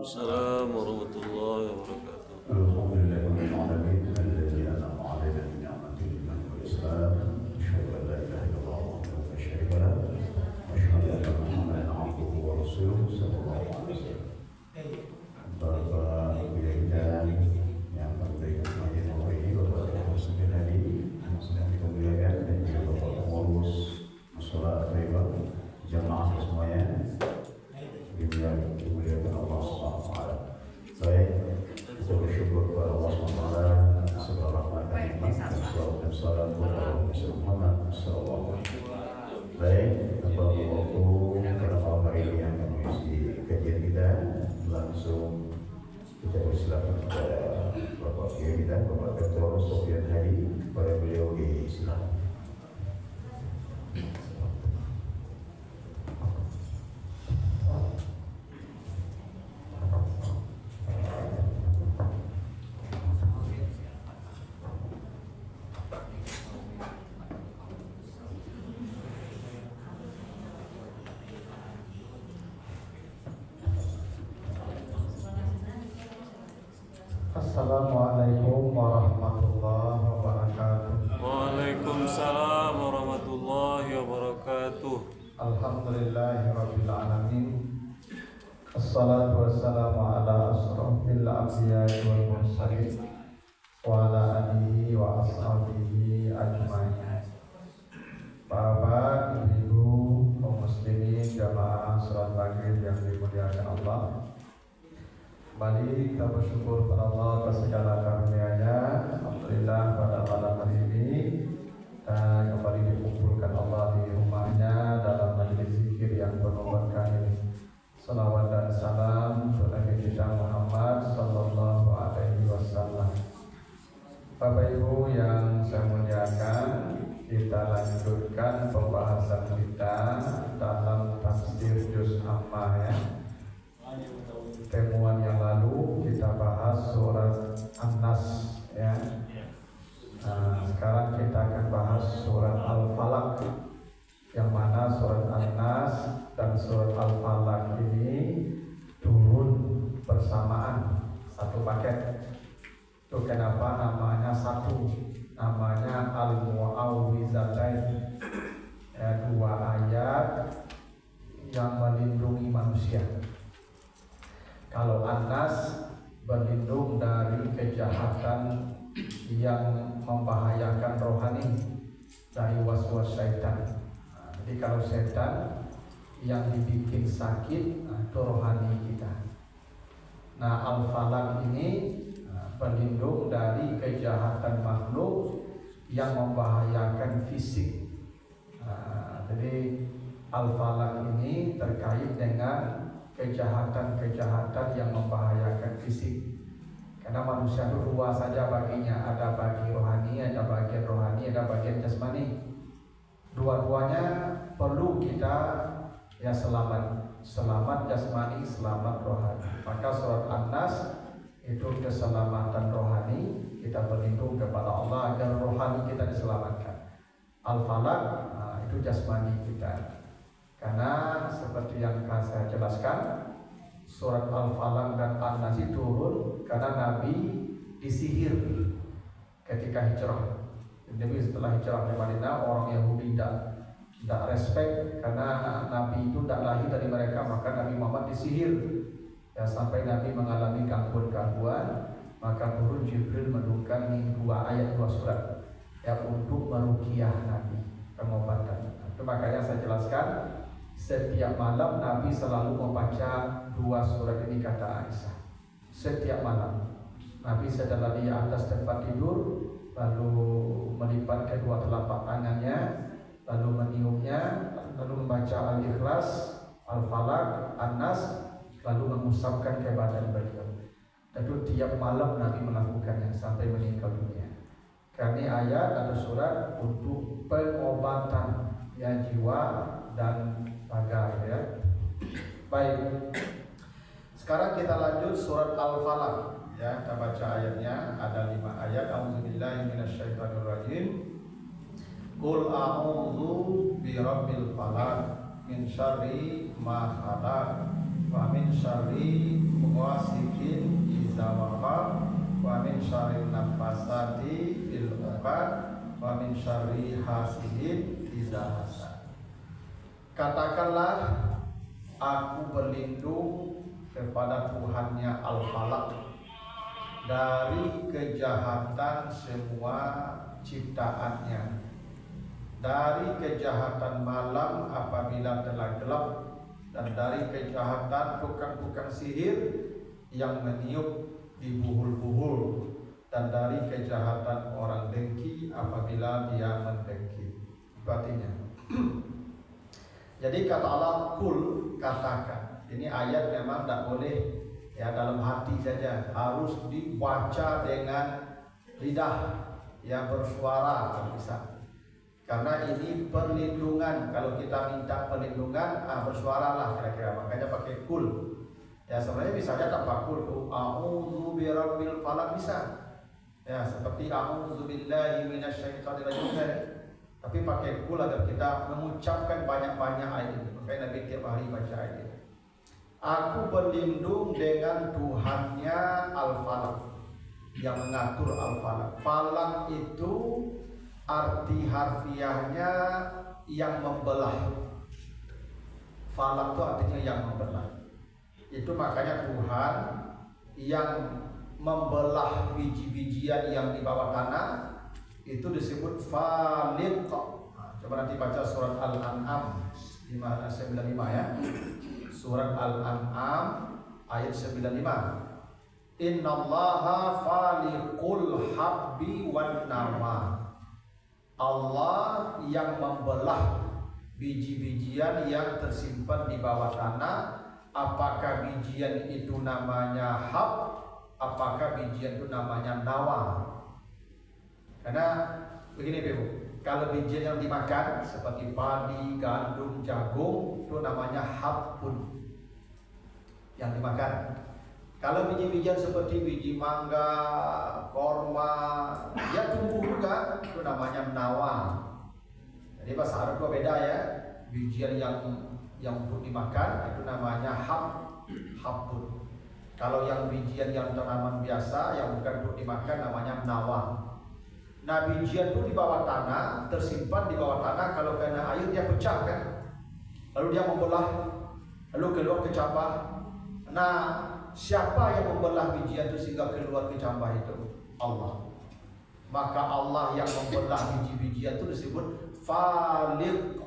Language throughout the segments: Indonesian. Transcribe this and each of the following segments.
السلام ورحمة الله وبركاته. الحمد لله رب العالمين الذي أنعم علينا بنعمة الإيمان والإسلام. أشهد أن لا إله إلا الله وحده لا شريك له وأشهد أن محمدا عبده ورسوله صلى الله عليه وسلم. Bapak Ibu yang penting semakin memiliki Bapak Ibu sendiri yang sedang kita muliakan dan juga Bapak pengurus masalah riba jamaah semuanya dimuliakan Allah Subhanahu wa taala. Baik, kita bersyukur kepada Allah Subhanahu wa taala segala rahmat dan nikmat dan salawat dan salam kepada Muhammad sallallahu alaihi wasallam. Baik, tanpa waktu pada malam hari ini yang mengisi kajian kita, langsung kita persilakan kepada Bapak Kiai kita, Bapak Dr. Sofyan Hadi, kepada beliau disilakan. Assalamualaikum warahmatullahi wabarakatuh. Waalaikumsalam warahmatullahi wabarakatuh. Alhamdulillahirabbil alamin. Assalatu wassalamu ala asrofil anbiya'i wal mursalin wa ala alihi wa ashabihi ajmain. Bapak, Ibu, kaum muslimin jamaah salat maghrib yang dimuliakan Allah, kembali kita bersyukur pada Allah atas segala karunia-Nya. Alhamdulillah pada malam hari ini dan kembali dikumpulkan Allah di rumahnya dalam majelis zikir yang penuh berkah ini. Salawat dan salam untuk Nabi kita Muhammad sallallahu alaihi wasallam. Bapak Ibu yang saya muliakan, kita lanjutkan pembahasan kita dalam tafsir juz amma ya. Temuan yang lalu kita bahas surat An-Nas ya. Nah, sekarang kita akan bahas surat Al-Falaq, yang mana surat An-Nas dan surat Al-Falaq ini turun bersamaan, satu paket. Itu kenapa namanya satu, namanya Al-Mu'awwizatain ya, dua ayat yang melindungi manusia. Kalau An-Nas berlindung dari kejahatan yang membahayakan rohani, dari was-was syaitan. Nah, jadi kalau setan yang dibikin sakit, itu rohani kita. Nah, Al-Falaq ini berlindung dari kejahatan makhluk yang membahayakan fisik. Nah, jadi Al-Falaq ini terkait dengan kejahatan-kejahatan yang membahayakan fisik. Karena manusia itu dua saja baginya, ada bagi rohani, ada bagian rohani, ada bagian jasmani. Dua-duanya perlu kita ya selamat jasmani, selamat rohani. Maka surat An-Nas itu keselamatan rohani, kita berlindung kepada Allah agar rohani kita diselamatkan. Al-Falaq itu jasmani kita. Karena seperti yang saya jelaskan, surat Al-Falaq dan An-Nas turun karena Nabi disihir ketika hijrah. Jadi setelah hijrah ke Madinah, orang Yahudi tidak respect karena Nabi itu tidak lahir dari mereka, maka Nabi Muhammad disihir. Ya, sampai Nabi mengalami gangguan-gangguan, maka turun Jibril menurunkan dua ayat, dua surat ya, untuk meruqyah Nabi, pengobatan. Itu makanya saya jelaskan, setiap malam Nabi selalu membaca dua surat ini, kata Aisyah. Setiap malam Nabi sedang di atas tempat tidur, lalu melipat kedua telapak tangannya, lalu meniupnya, lalu membaca Al-Ikhlas, Al-Falaq, An-Nas, lalu mengusapkan ke badan beliau. Dan tiap malam Nabi melakukannya sampai meninggal dunia. Karena ayat atau surat untuk pengobatan ya jiwa dan raga ya. Baik. Sekarang kita lanjut surat Al-Falaq ya, kita baca ayatnya, ada 5 ayat. A'udzubillahi minasyaitonirrajim. Qul a'udzu birabbil falaq min syarri ma khalaq wa min syarri syarri nafasati fil uqad wa min syarri hasidin idza hasad. Katakanlah, aku berlindung kepada Tuhannya Al-Falaq dari kejahatan semua ciptaannya, dari kejahatan malam apabila telah gelap, dan dari kejahatan tukang-tukang sihir yang meniup di buhul-buhul, dan dari kejahatan orang dengki apabila dia mendengki. Artinya jadi kata Allah, kul, katakan. Ini ayat memang tidak boleh ya dalam hati saja, harus dibaca dengan lidah, ya bersuara kalau bisa. Karena ini perlindungan. Kalau kita minta perlindungan, bersuaralah kira-kira. Makanya pakai kul. Ya sebenarnya bisa aja tanpa kul. A'udzu birabbil falaq bisa. Ya seperti a'udzu billahi minasyaitonir rajim. Tapi pakai kul agar kita mengucapkan banyak-banyak ayat ini. Makanya Nabi tiap hari baca ayat ini. Aku berlindung dengan Tuhannya Al-Falaq, yang mengatur Al-Falaq. Falaq itu arti harfiahnya yang membelah. Falaq itu artinya yang membelah. Itu makanya Tuhan yang membelah biji-bijian yang di bawah tanah itu disebut Faliq. Coba nanti baca surat Al-An'am 95 ya. Surat Al-An'am ayat 95. Innallaha faliqul habbi wan nawa. Allah yang membelah biji-bijian yang tersimpan di bawah tanah. Apakah bijian itu namanya hab, apakah bijian itu namanya nawa? Karena begini Ibu, kalau bijian yang dimakan seperti padi, gandum, jagung itu namanya habun yang dimakan. Kalau biji-bijian seperti biji mangga, korma, ya tumbuh juga, itu namanya nawa. Jadi bahasa Arab itu beda ya. Bijian yang untuk dimakan itu namanya habun. Kalau yang bijian yang tanaman biasa yang bukan untuk dimakan namanya nawa. Nah bijian itu di bawah tanah, tersimpan di bawah tanah, kalau kena air dia pecah kan, lalu dia membelah, lalu keluar kecambah. Nah siapa yang membelah bijian itu sehingga keluar kecambah itu? Allah. Maka Allah yang membelah biji-bijian itu disebut Faliq.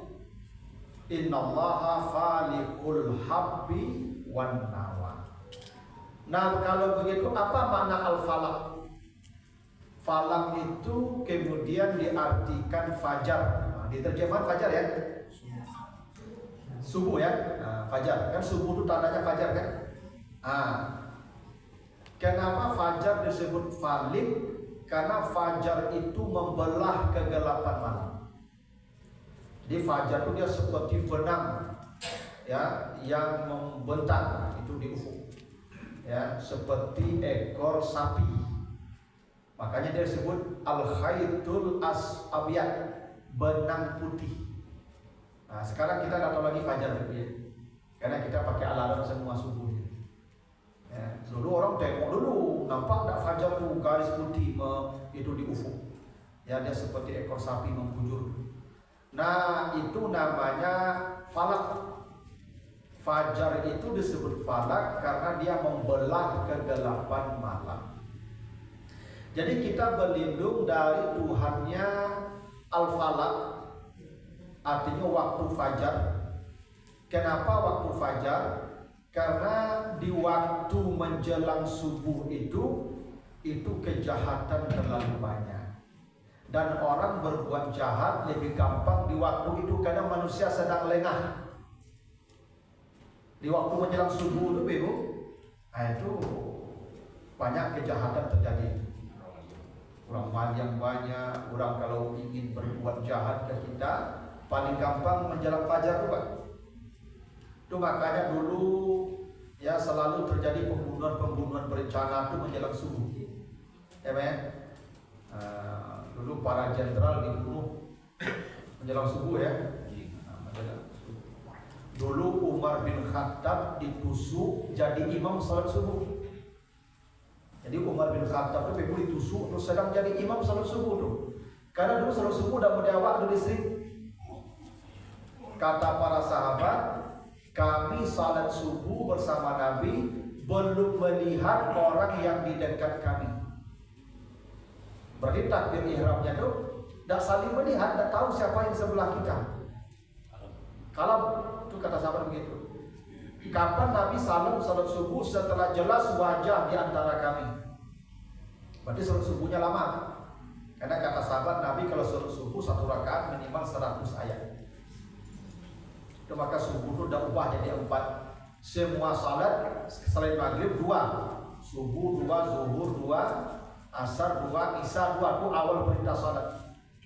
Innallaha faliqul habbi wan nawa. Nah kalau begitu apa makna Al-Falaq? Falak itu kemudian diartikan fajar. Nah, di terjemahan fajar ya, subuh ya. Nah, fajar kan subuh itu tandanya fajar kan. Nah, kenapa fajar disebut falik? Karena fajar itu membelah kegelapan malam. Jadi fajar itu dia seperti benang ya yang membentang itu di ufuk. Ya, seperti ekor sapi. Makanya dia disebut al-khaytul as-abyad, benang putih. Nah, sekarang kita tidak tahu lagi fajar ya. Karena kita pakai alarm semua subuh. Ya, dulu orang tengok dulu, nampak tak fajar tuh garis putih itu di ufuk. Ya, dia seperti ekor sapi membujur. Nah, itu namanya falak. Fajar itu disebut falak karena dia membelah kegelapan malam. Jadi kita berlindung dari Tuhannya Al-Falaq, artinya waktu fajar. Kenapa waktu fajar? Karena di waktu menjelang subuh itu kejahatan terlalu banyak. Dan orang berbuat jahat lebih gampang di waktu itu karena manusia sedang lengah. Di waktu menjelang subuh itu Ibu, itu banyak kejahatan terjadi. Orang mal yang banyak, orang kalau ingin berbuat jahat ke kita paling gampang menjelang fajar tuh Pak. Itu makanya dulu ya selalu terjadi pembunuhan berencana itu menjelang subuh. Ya Pak ya? Dulu para jenderal dibunuh menjelang subuh ya. Dulu Umar bin Khattab ditusuk jadi imam salat subuh. Jadi Umar bin Khattab itu memang ditusuk terus sedang jadi imam salat subuh tuh. Karena dulu salat subuh udah mudawak dulu istri. Kata para sahabat, kami salat subuh bersama Nabi belum melihat orang yang di dekat kami. Berarti takbir ihramnya tuh tidak saling melihat, tidak tahu siapa yang sebelah kita. Kalau itu kata sahabat begitu. Kapan Nabi salat subuh setelah jelas wajah di antara kami? Berarti salat subuhnya lama. Karena kata sahabat Nabi kalau salat subuh 1 rakaat minimal 100 ayat. Itu maka subuh itu udah ubah jadi 4. Semua salat selain maghrib 2, subuh 2, zuhur 2, asar 2, isya 2 itu awal perintah salat.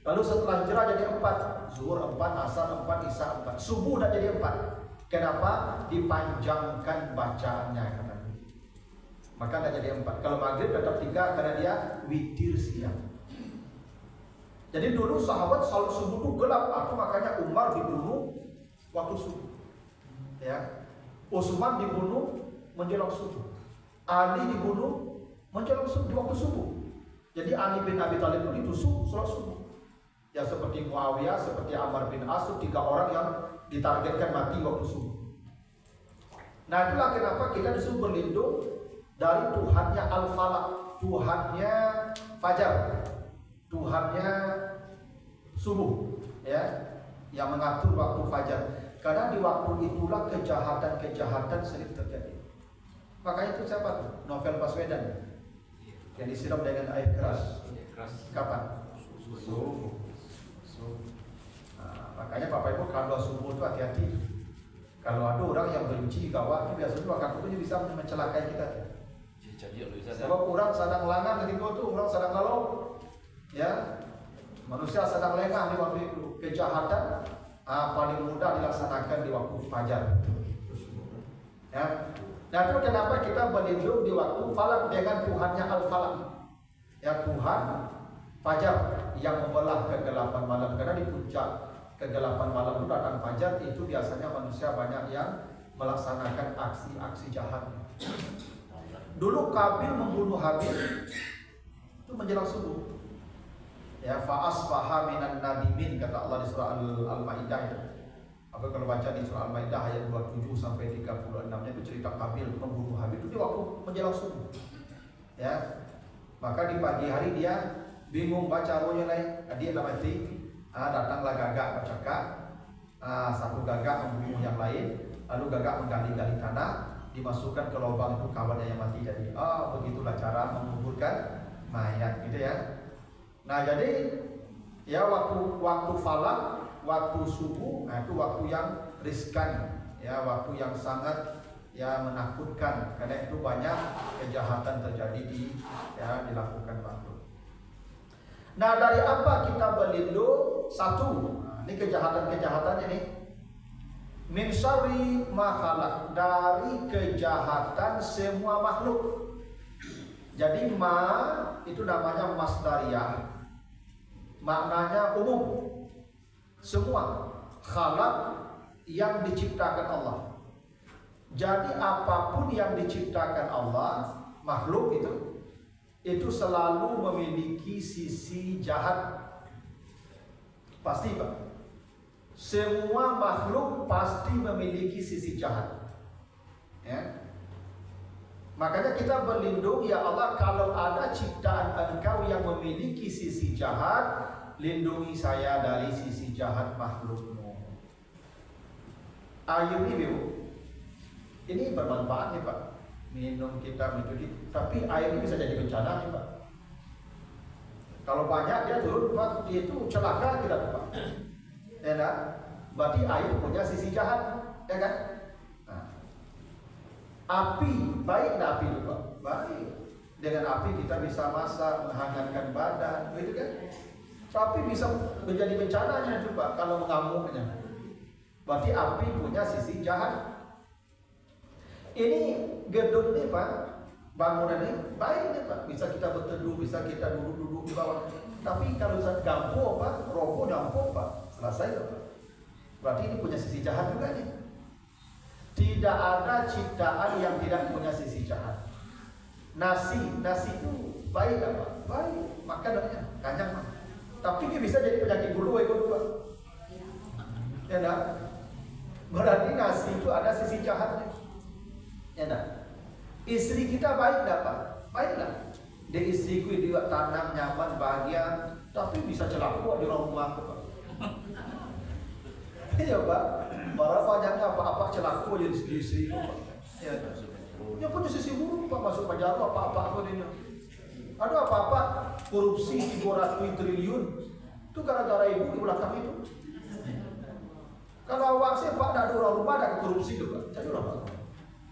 Lalu setelah hijrah jadi 4, zuhur 4, asar 4, isya 4, subuh udah jadi 4. Kenapa? Dipanjangkan bacaannya kata Nabi. Maka udah jadi 4. Kalau maghrib tetap 3 karena dia witir siang. Jadi dulu sahabat salat subuh itu gelap, atau makanya Umar dibunuh waktu subuh. Ya. Utsman dibunuh menjelang subuh. Ali dibunuh menjelang subuh di waktu subuh. Jadi Ali bin Abi Thalib itu ditusuk salat subuh. Ya seperti Muawiyah, seperti Ammar bin As, 3 orang yang ditargetkan mati waktu subuh. Nah itulah kenapa kita disuruh berlindung dari Tuhannya Al-Falaq, Tuhannya Fajar, Tuhannya subuh, ya, yang mengatur waktu fajar. Karena di waktu itulah kejahatan-kejahatan sering terjadi. Makanya itu siapa tuh? Novel Baswedan yang disiram dengan air keras. Kapan? Subuh. Nah, makanya Bapak Ibu kalau subuh itu hati-hati. Kalau ada orang yang benci gawat, biasanya waktu itu bisa mencelakai kita. Sebab orang sedang langan ketika itu, orang sedang lalu, ya, manusia sedang lengah di waktu itu. Kejahatan paling mudah dilaksanakan di waktu fajar. Ya. Nah itu kenapa kita berlindung di waktu falak dengan Tuhannya Al-Falaq. Ya Tuhan fajar yang membelah kegelapan malam. Karena di puncak kegelapan malam itu datang fajar, itu biasanya manusia banyak yang melaksanakan aksi-aksi jahat. Dulu Qabil membunuh Habil itu menjelang subuh. Ya fa'asbaha minan nadimin kata Allah di surah Al-Maidah itu. Apa kalau baca di surah Al-Maidah ayat 27 sampai 36-nya itu cerita Qabil membunuh Habil itu di waktu menjelang subuh. Ya. Maka di pagi hari dia bingung baca rohnya lain, dia mati. Datanglah gagak bercakap, satu gagak membunuh yang lain, lalu gagak menggali-gali tanah, dimasukkan ke lubang itu kawannya yang mati. Jadi begitulah cara menguburkan mayat gitu ya. Nah jadi ya waktu falak, waktu subuh, nah itu waktu yang riskan, ya waktu yang sangat ya menakutkan karena itu banyak kejahatan terjadi dilakukan waktu. Nah dari apa kita berlindung? Satu, ini kejahatan-kejahatan ini min syarri ma khalaq, dari kejahatan semua makhluk. Jadi ma itu namanya masdariyah, maknanya umum, semua khalaq yang diciptakan Allah. Jadi apapun yang diciptakan Allah, makhluk itu selalu memiliki sisi jahat. Pasti Pak. Semua makhluk pasti memiliki sisi jahat. Ya. Makanya kita berlindung, ya Allah, kalau ada ciptaan Engkau yang memiliki sisi jahat, lindungi saya dari sisi jahat makhluk-Mu. Air ini, ini bermanfaat nih Pak. Minum kita mencuci, tapi air ini bisa jadi bencana nih Pak. Kalau banyak dia turun Pak, dia itu celaka kita Pak. Ya kan? Berarti air punya sisi jahat, ya kan? Nah. Api, baik enggak api itu Pak? Baik. Dengan api kita bisa masak, menghangatkan badan, gitu kan? Tapi bisa menjadi bencananya itu Pak kalau mengamuknya. Berarti api punya sisi jahat. Ini gedung nih Pak, bangunan ini baik nih Pak, bisa kita berteduh, bisa kita duduk-duduk di bawah. Tapi kalau saat dampo Pak, roboh dampo Pak, selesai Pak. Berarti ini punya sisi jahat juga nih. Tidak ada ciptaan yang tidak punya sisi jahat. Nasi itu baik apa? Baik, makan adanya, kenyang mah. Tapi dia bisa jadi penyakit bulu ekor dua. Ya enggak? Berarti nasi itu ada sisi jahatnya. Ya enggak? Istri kita baik enggak, Pak? Baiklah. Dia istriku dia tanam nyaman bahagia, tapi bisa celaka di rumah Pak. Iya Pak. Para banyaknya apa-apa celaka jadi istri Pak. Ya. Dia punya sisi buruk Pak, masuk penjara apa-apa dia. Ada apa-apa korupsi 300 triliun. Itu gara-gara ibu di belakang itu. Kalau awak sih Pak tidak ada orang rumah ada korupsi tuh Pak. Jadi orang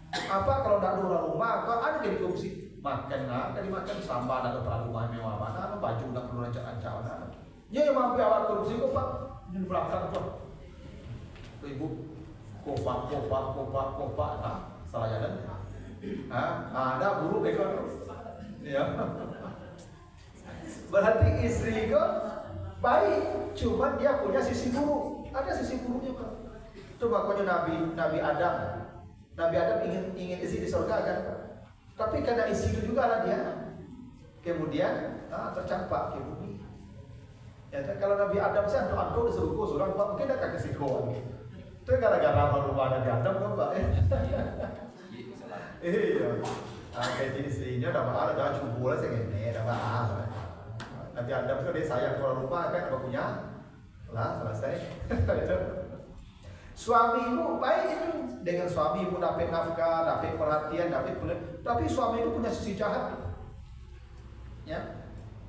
apa kalau tidak ada orang rumah kalau ada jadi korupsi makan lah, kan dimakan sambal ada terlalu mewah mana, baju tidak perlu rancang-rancang mana. Ya yang mampu awak korupsi kok Pak di belakang Pak. Ibu kopak nah salah jalan. Ada buruk ekor. Ya. Berarti istri kok baik, cuma dia punya sisi buruk. Ada sisi buruknya Pak. Itu makanya Nabi Adam ingin istri di surga kan. Tapi karena istri itu juga lah dia. Kemudian tercampak ke bumi. Ya, kalau Nabi Adam sih antuk di surga surang Pak mungkin ada kesikoan. Itu gara-gara rumah Nabi Adam kan Pak. Iya. Kayak istrinya udah mahal, udah cukup lah segini, udah mahal. Nabi Adam itu dia sayang keluar rumah kan, apa punya? Lah selesai. Suamimu baik itu dengan suamimu dapat nafkah, dapat perhatian, tapi suami itu punya sisi jahat. Ya,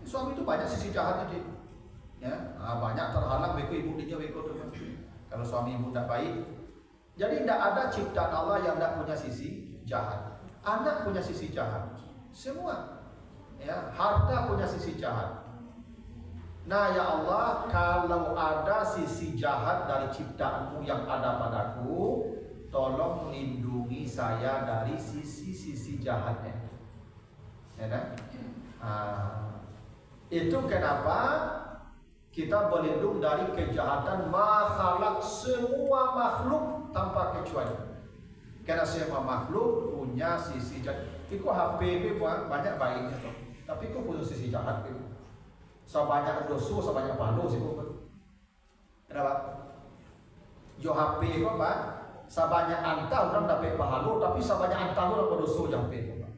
suami itu banyak sisi jahatnya dia. Ya, banyak terhalang beko ibu dia beko tuh. Kalau suami ibu tidak baik, jadi tidak ada ciptaan Allah yang tidak punya sisi jahat. Anak punya sisi jahat, semua. Ya, harta punya sisi jahat. Nah ya Allah, kalau ada sisi jahat dari ciptaanmu yang ada padaku, tolong lindungi saya dari sisi-sisi jahatnya. Ya kan? Itu kenapa kita berlindung dari kejahatan makhluk, semua makhluk tanpa kecuali. Karena semua makhluk punya sisi jahat. Iko HP banyak baiknya, tapi kok punya sisi jahat itu. Sebanyak dosa, sebanyak pahala sih kok. Kenapa? Jo HP kok Pak, sebanyak anta orang dapat pahala, tapi sebanyak anta orang berdosa yang HP kok.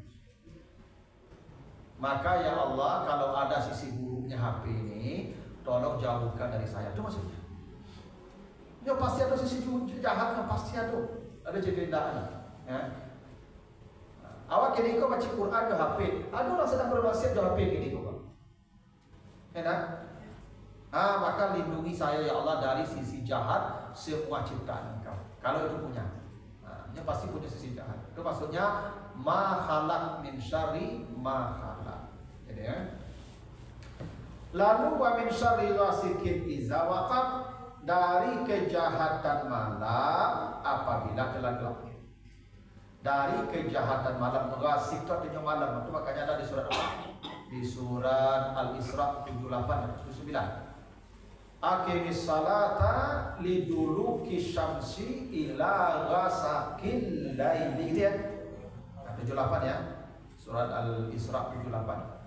Maka ya Allah, kalau ada sisi buruknya HP ini, tolong jauhkan dari saya. Itu maksudnya. Ya pasti ada sisi jahatnya, pasti ada cedendaan. Ya. Awak kini kau baca Quran jo HP, ada orang sedang bermaksiat jo HP kini kok. Enak? Maka lindungi saya ya Allah dari sisi jahat semua ciptaan Engkau. Kalau itu punya, dia pasti punya sisi jahat. Itu maksudnya ma khalaq min syarri ma khalaq. Jadi ya. Lalu wa min syarri ghasikin iza waqab, dari kejahatan malam apabila telah gelap. Dari kejahatan malam, ghasik itu artinya malam. Itu makanya ada di surat apa? Di surat Al-Isra 78-79. Aqimis salata liduluki syamsi ila ghasaqil laili, gitu ya. 78 ya. Surat Al-Isra 78.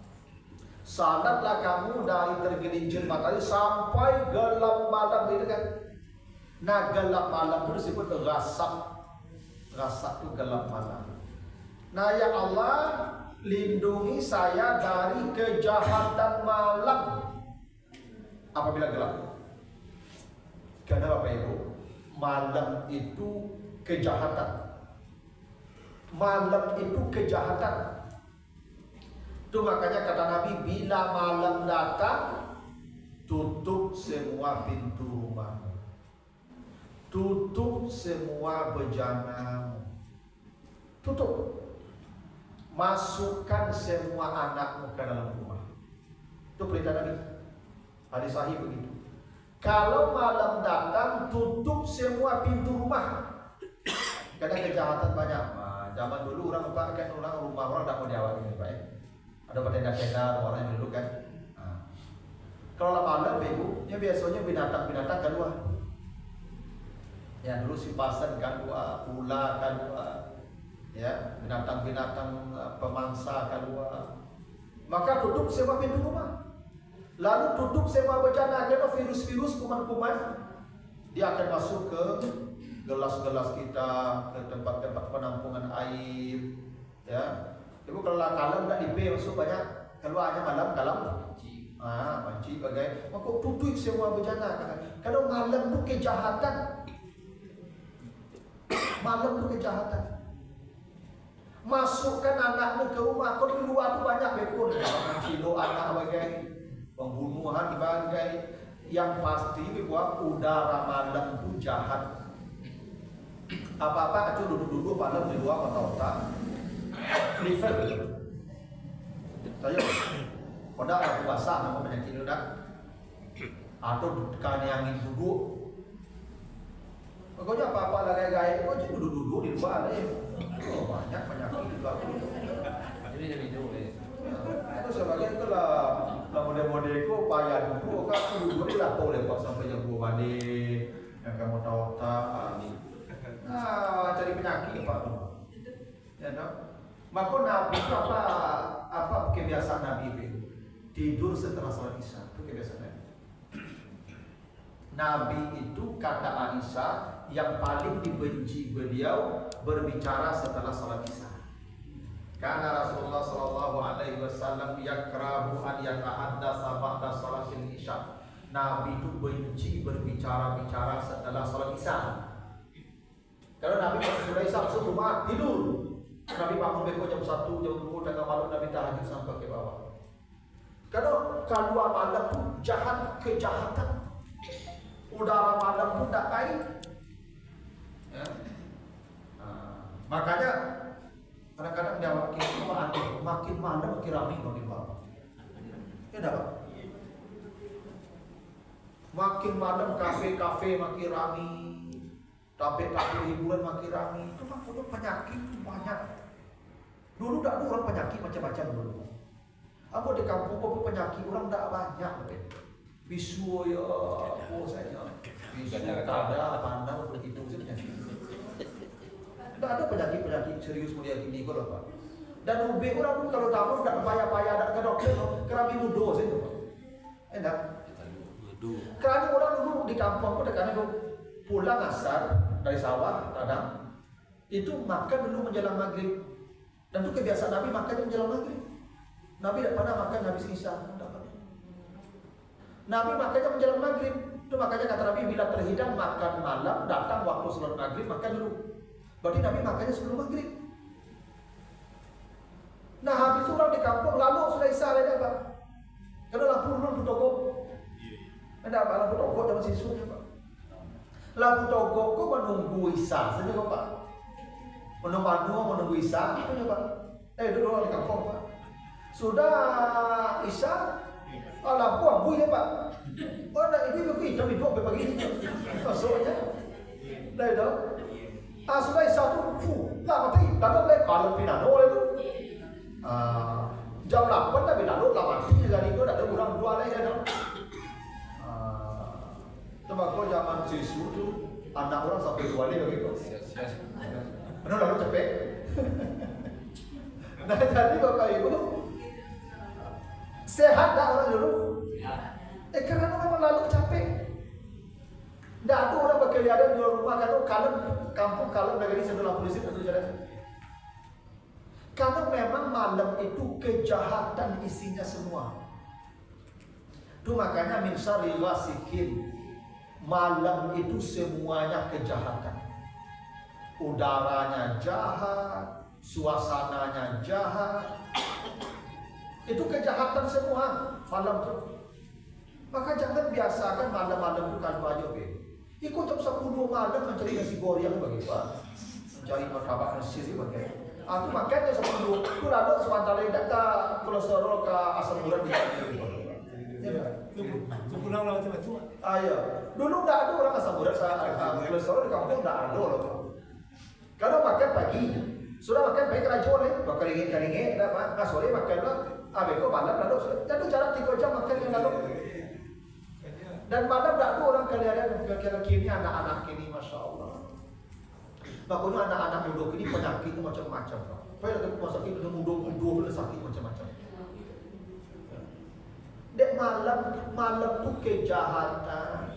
Salatlah kamu dari tergelincir matahari sampai gelap malam, gitu kan. Nah, gelap malam itu disebut ghasaq. Ghasaq itu gelap malam. Nah, ya Allah, lindungi saya dari kejahatan malam apabila gelap. Karena Bapak Ibu, malam itu kejahatan. Malam itu kejahatan. Itu makanya kata Nabi, bila malam datang, tutup semua pintu rumah, tutup semua bejana, tutup. Masukkan semua anakmu ke dalam rumah. Itu perintah Nabi. Hadis sahih begitu. Kalau malam datang, tutup semua pintu rumah. Karena kejahatan banyak. Zaman dulu orang rumah orang tak mau diawasi Pak. Ada tenda-tenda orang yang dulu kan. Kalau malam Ibu, ya biasanya binatang-binatang keluar. Ya dulu sipasan keluar, ular keluar. Ya, binatang-binatang pemangsa biasa keluar. Maka tutup semua pintu rumah. Lalu tutup semua bejana, karena virus-virus, kuman-kuman dia akan masuk ke gelas-gelas kita, ke tempat-tempat penampungan air, ya. Ibu kalau kalam tak dipe masuk banyak, keluarnya malam kalam banci bagai, maka tutup semua bejana. Kalau malam tu kejahatan, malam tu kejahatan. Masukkan anakmu ke rumah, kau di luar tu banyak bekor, kilo anak bagai, pembunuhan bagai. Yang pasti bahwa udara malam itu jahat. Apa-apa acu duduk-duduk malam di luar kota-kota. Prefer. Saya pada orang puasa nama penyakit itu dah. Atau kan yang duduk. Pokoknya apa-apa lagi gaya, kau cuma duduk-duduk di luar aja. Oh, banyak penyakit di luar. Jadi video Itu sebagai itulah model-model itu payah dulu kan dulu ni lah boleh buat sampai jam 2 mandi yang kamu tahu tak cari penyakit apa tu ya no maka Nabi apa kebiasaan Nabi itu tidur setelah salat Isya itu kebiasaan Nabi. Nabi itu kata Aisyah yang paling dibenci beliau berbicara setelah salat Isya. Karena Rasulullah sallallahu alaihi wasallam yakrahu an yatahaddatsa ba'da salatil isya. Nabi itu benci berbicara-bicara setelah salat Isya. Kalau Nabi sudah Isya masuk rumah tidur. Nabi bangun besok jam 1, jam 2 tengah malam Nabi tahajud sampai ke bawah. Kalau keluar malam tu jahat kejahatan. Udara malam tu tak baik. Ya. Makanya kadang-kadang dia makin malam makin ramai kalau di bawah. Ya dah Pak. Makin malam kafe-kafe makin ramai, tape-tape hiburan makin ramai. Itu makanya penyakit itu banyak. Dulu tak ada orang penyakit macam-macam dulu. Apa di kampung apa penyakit orang tak banyak. Bisu ya, apa saja. Bisu tak ada, pandang begitu saja penyakit. Tak ada penyakit-penyakit serius mulia gini kalau Pak. Dan ubi orang pun kalau tahu tak payah-payah tak ke dokter, kerana mudah saja Pak. Enak. Kerana orang dulu di kampung pun kerana pulang asar dari sawah kadang itu makan dulu menjelang maghrib. Dan itu kebiasaan Nabi makan menjelang maghrib. Nabi tak pernah makan habis Isya. Nabi makannya menjelang maghrib. Itu makanya kata Nabi bila terhidang makan malam datang waktu salat maghrib makan dulu. Berarti Nabi makannya sebelum maghrib. Nah habis orang di kampung lalu sudah Isya lagi Pak. Karena lampu toko. Ada apa lampu toko zaman siswa Pak. Lampu toko kok menunggu Isya saja Pak. Menunggu Isya itu Pak. Dulu orang di kampung Pak. Sudah Isya lampu ambu ya Pak. Oh nak ini kita hidup pagi masuknya. Dah dah. Sudah Isya tu, lah mati, lalu boleh kalau pinano itu. Jam 8 tapi lalu 8 dari itu ada kurang 2 lagi ada. Coba kau zaman siswa tu anak orang sampai 2 lagi begitu. Lalu cepet. Nah jadi Bapak Ibu sehat tak orang dulu? Kerana memang lalu capek. Tak ada orang berkeliaran di rumah kalau kampung kalem negeri sebelah polisi tentu jalan. Karena memang malam itu kejahatan isinya semua. Itu makanya min syarri ghasikin. Malam itu semuanya kejahatan. Udaranya jahat, suasananya jahat. Itu kejahatan semua malam itu. Maka jangan biasakan malam-malam itu kan aja ikut jam 10 malam mencari nasi goreng bagi Pak. Mencari martabak nasi bagi. Aku makannya 10. Aku lalu sementara tidak ke kolesterol ke asam urat di Sebulan lah macam tu. Ayo. Dulu tak ada orang asam urat kolesterol di kampung tak ada loh. Kalau makan pagi, sudah makan pagi keracuan bakal ingin dah sore makan lah. Abeko malam lalu jadi jarak 3 jam makan yang lalu. Dan malam tak ada orang kalian kini anak-anak kini Masya Allah. Makanya anak-anak muda kini penyakit macam-macam. Saya ada rumah sakit muda sakit. malam tuh kejahatan.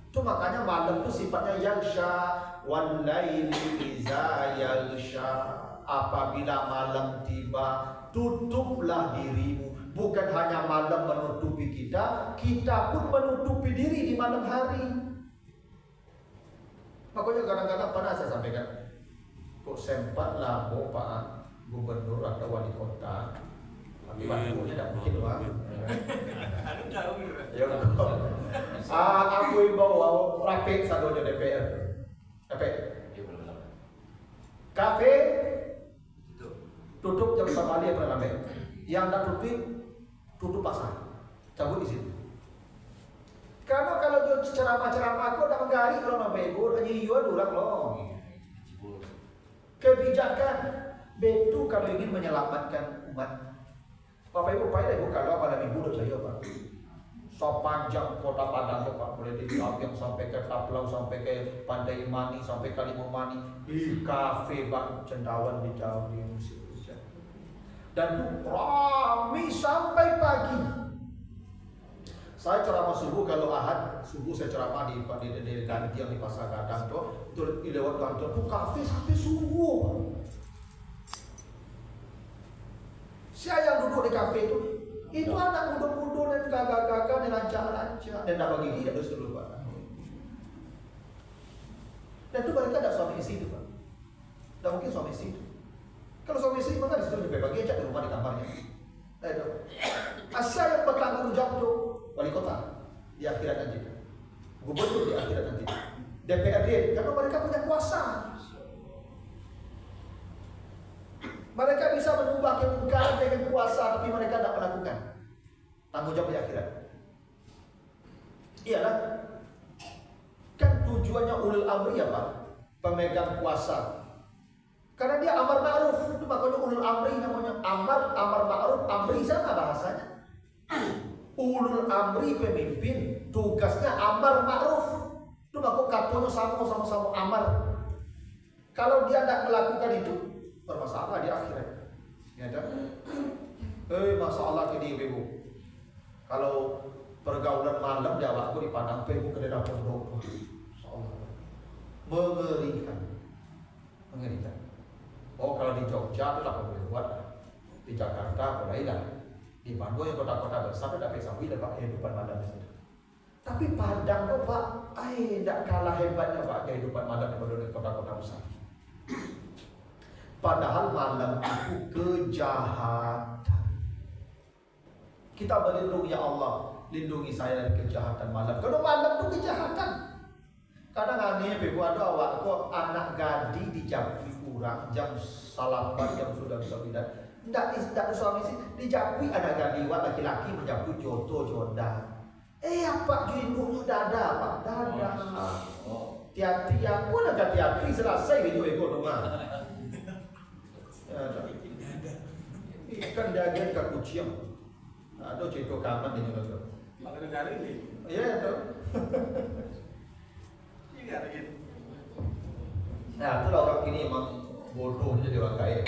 Itu makanya malam tuh sifatnya yaghsha, wal laili iza yaghsha. Apabila malam tiba, tutuplah dirimu. Bukan hanya malam menutupi kita, kita pun menutupi diri di malam hari. Makanya kadang-kadang pernah saya sampaikan, kok sempatlah Pak Gubernur atau Wali Kota, tapi waktunya tidak mungkin Pak. Ya aku bawa rapik sadonya DPR. Kafe tutup jam sekali ya pernah yang tak tutup pasar, cabut izin. Karena kalau dia ceramah aku tak menggari kalau nak bebur hanya iuan ulang loh. Kebijakan betul kalau ingin menyelamatkan umat. Bapak Ibu payah ibu kalau pada minggu udah saya Pak. Sepanjang kota Padang Pak, boleh diambil sampai ke Taplau, sampai ke Pandai Mani, sampai Kalimomani, di kafe Pak Cendawan di Jawa di musim hujan. Dan ramai sampai pagi. Saya ceramah subuh kalau Ahad, subuh saya ceramah di Gantian di Pasar Gadang tuh lewat kantor tuh kafe sampai subuh. Saya yang duduk di kafe itu anak muda-muda dan kakak-kakak dan lancar-lancar dan tak bagi dia terus dulu Pak. Dan itu mereka ada suami istri itu Pak. Tak mungkin suami istri itu. Kalau suami istri maka di situ lebih bagi aja di rumah di kamarnya. Asal yang bertanggung jawab tuh wali kota di akhirat nanti, gubernur di akhirat nanti, DPRD karena mereka punya kuasa. Mereka bisa mengubah kemungkaran dengan kuasa, tapi mereka tidak melakukan. Tanggung jawab di akhirat. Iyalah, kan tujuannya ulul amri ya Pak, pemegang kuasa. Karena dia amar ma'ruf, itu makanya ulul amri namanya amar ma'ruf, amri sama bahasanya. Ulul amri pemimpin, tugasnya amar ma'ruf. Itu makanya katanya sama-sama amar. Kalau dia tidak melakukan itu, bermasalah di akhirat. Ya tak? Masalah ini ibu. Kalau pergaulan malam jawabku di Padang ibu ke dalam pondok. Mengerikan. Oh kalau di Jogja itu lah boleh buat. Di Jakarta boleh lah. Di Bandung yang kota-kota besar tidak bisa dapat kehidupan malam di situ. Tapi Padang kok Pak, tidak kalah hebatnya Pak kehidupan malam di kota-kota besar. Padahal malam itu kejahatan. Kita berlindung ya Allah, lindungi saya dari kejahatan malam. Kalau malam itu kejahatan. Kadang aneh ibu ada awak kok anak gadi dijapui kurang jam salapan jam sudah bisa bidan. Tidak suami sih dijapui anak gadi awak laki-laki menjapui jodoh jodoh. Apa jinduknya dada Pak dada. Hati-hati aku nak hati-hati selesai video ekor rumah. Ikan daging ke kucing. Ada cerita kapan ini tu? Makan negara ini. Ya tu. Iya gitu. Nah, itulah orang ini memang bodoh jadi orang kaya.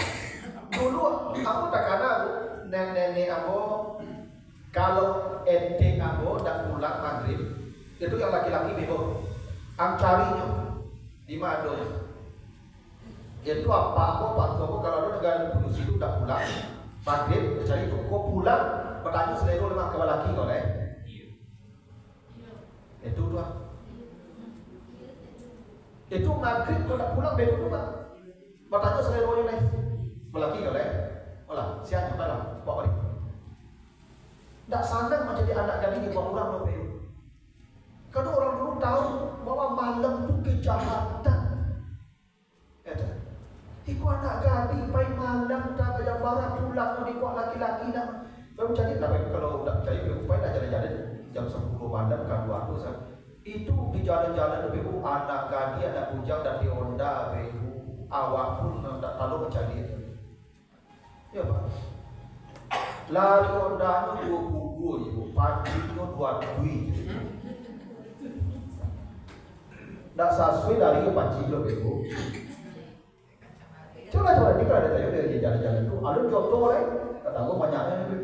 Dulu aku tak kena nenek aku kalau ente aku dah pulang maghrib itu yang laki-laki bebo. Ang carinya di mana? Itu apa kalau ada negara produksi itu tak pulang maghrib cari itu kok pulang bertanya selero lima kepala laki kau itu tuh itu maghrib kau tak pulang betul tuh bertanya selero nya melaki kau olah siapa malam bawa ni tak sadar menjadi anak kali di bawah orang loh karena orang dulu tahu bahwa malam itu kejahatan. Iku anak gadi pai malam dah bayar barang pulang di kuat laki-laki dah. Baru jadi lah kalau tak percaya baru pai dah jalan-jalan jam 10 malam kan dua tu sah. Itu di jalan-jalan lebih anak gadi anak bujang dan di Honda behu awak pun tak tahu mencari. Ya Pak. Lari Honda tu 2 buku ibu, pagi tu 2 duit. Tak sesuai dari panci lo behu. Coba ni kalau ada tanya dia jalan-jalan tu, ada jodoh kata aku banyaknya ni.